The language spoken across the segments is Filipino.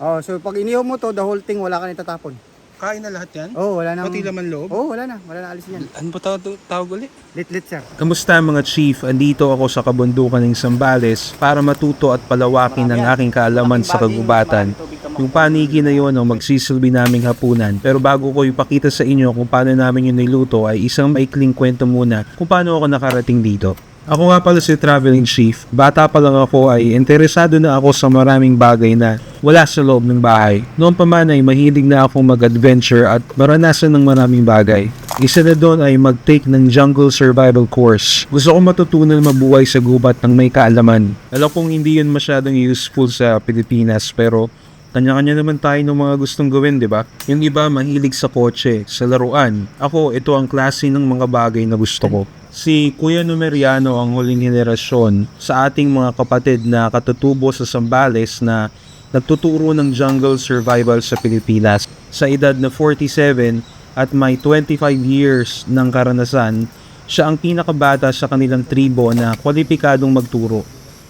Oh, so pag inihaw mo to, the whole thing wala ka na itatapon. Kain na lahat yan? Oh, wala nang... Pati laman loob? Oh, wala na alisin yan. Ano ba tawag ulit? Lit sir. Kamusta mga chief? Andito ako sa kabundukan ng Zambales para matuto at palawakin ang aking kaalaman sa kagubatan. Yung paniki na yon ang magsisilbi naming hapunan. Pero bago ko ipakita sa inyo kung paano namin yun niluto ay isang maikling kwento muna kung paano ako nakarating dito. Ako nga pala si Traveling Chief. Bata pa lang ako ay interesado na ako sa maraming bagay na wala sa loob ng bahay. Noon pa man ay mahilig na akong mag-adventure at maranasan ng maraming bagay. Isa na doon ay mag-take ng jungle survival course. Gusto ko matutunan mabuhay sa gubat ng may kaalaman. Alam kong hindi yun masyadong useful sa Pilipinas pero kanya-kanya naman tayo ng mga gustong gawin, di ba? Yung iba mahilig sa kotse, sa laruan. Ako, ito ang klase ng mga bagay na gusto ko. Si Kuya Numeriano ang huling henerasyon sa ating mga kapatid na katutubo sa Zambales na nagtuturo ng jungle survival sa Pilipinas. Sa edad na 47 at may 25 years ng karanasan, siya ang pinakabata sa kanilang tribo na kwalipikadong magturo.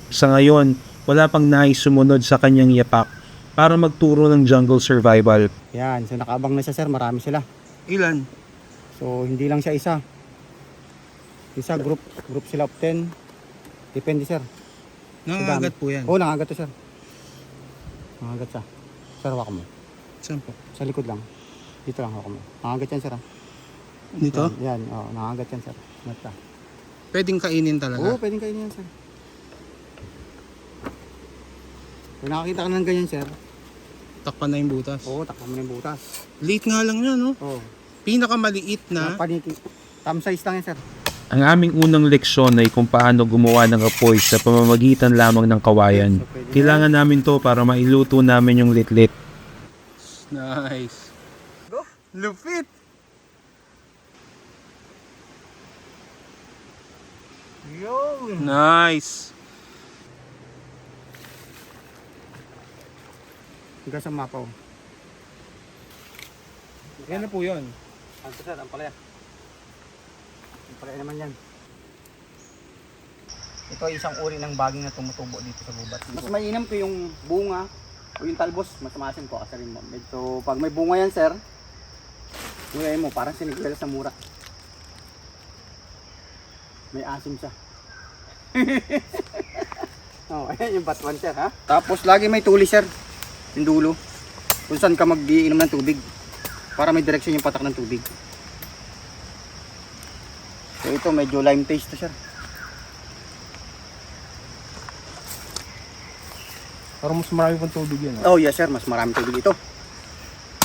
Sa ngayon, wala pang naisumunod sa kanyang yapak para magturo ng jungle survival. Yan, so nakaabang na siya sir, marami sila. Ilan? So hindi lang siya isa. Isa group sila of 10. Depende sir. Nangangagat po yan? Oo, nangagat to sir. Nangagat siya. Sir, hawak mo. Saan po? Sa likod lang. Dito lang hawak mo. Nangagat yan sir. Dito? Yan, oh, nangagat yan sir. Mata. Pwedeng kainin talaga? Oo, pwedeng kainin yan sir. Kung nakakita ka ng ganyan sir, Takpan na yung butas? oo, takpan mo na yung butas. Liit nga lang yan, no? Oo. Pinakamaliit na. Paniki. Thumb size lang yan sir. Ang aming unang leksyon ay kung paano gumawa ng apoy sa pamamagitan lamang ng kawayan. Kailangan namin to para mailuto namin yung litlit. Nice. Go! Lupit! Yun! Nice! Hanggang sa mapaw. Yan na po yun. Ano sir, ang palaya. Ang palaya naman yan. Ito ay isang uri ng baging na tumutubo dito sa gubat. Mas mainam ko yung bunga o yung talbos, mas maasin ko kasi rin mo. So pag may bunga yan sir, gulay mo parang sinigwela sa mura. May asim siya. Oh, ayan yung batuan sir ha. Tapos lagi may tuli sir. Yung dulo. Kung saan ka mag-iinom ng tubig. Para may direksyon yung patak ng tubig. So ito medyo lime taste to sir. Parang mas marami pang tubig yan. Oh yes sir, mas marami tubig ito.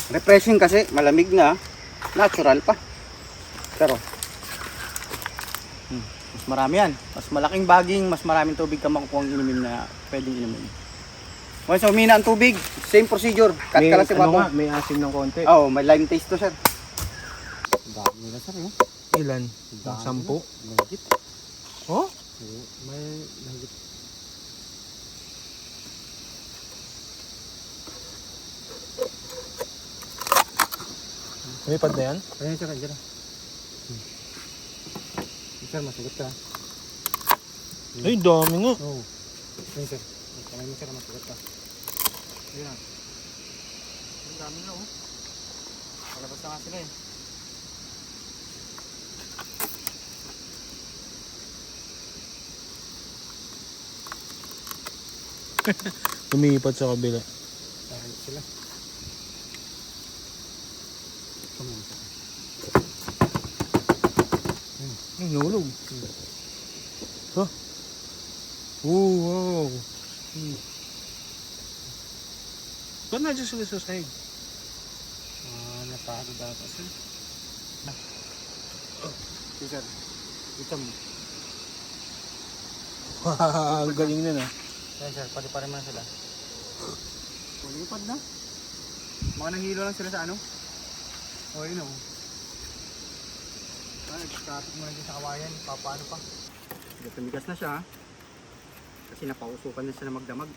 Refreshing kasi, malamig na, natural pa. Pero mas marami yan. Mas malaking baging, mas maraming tubig ka makukuha ang inumin na pwedeng inumin. Once umina ang tubig, same procedure. Cut ka lang sa babaw. May asim ng konti. Oh, may lime taste to sir. Dami nila sir, no? Ilan? Dami. 10? Mahigit. Oh? May mahigit. Lumipad na yan? Ayan sir, andyan na. Sir, masugot ka. Ay, dami nga. Oo. Ayan sir. Kamay mo sir, masugot ka. Ayan na. Ang dami na oh. Palabas na nga sila eh. Lumipad sa kabila. Dahil sila. Come on sir. Ay, nulog. Huh? Oh, wow. Ba't na sila sa sahig? Napagod ata sir. Okay sir. Ito mo. Ang galing na na. Ayan sir, pati pa rin man sila. Lumipad na. Mga nahilo lang sila sa ano? O yun o. Nag-traffic muna din sa kawayan. Paano pa? Tumigas na siya ha. Kasi napausukan na sila magdamag.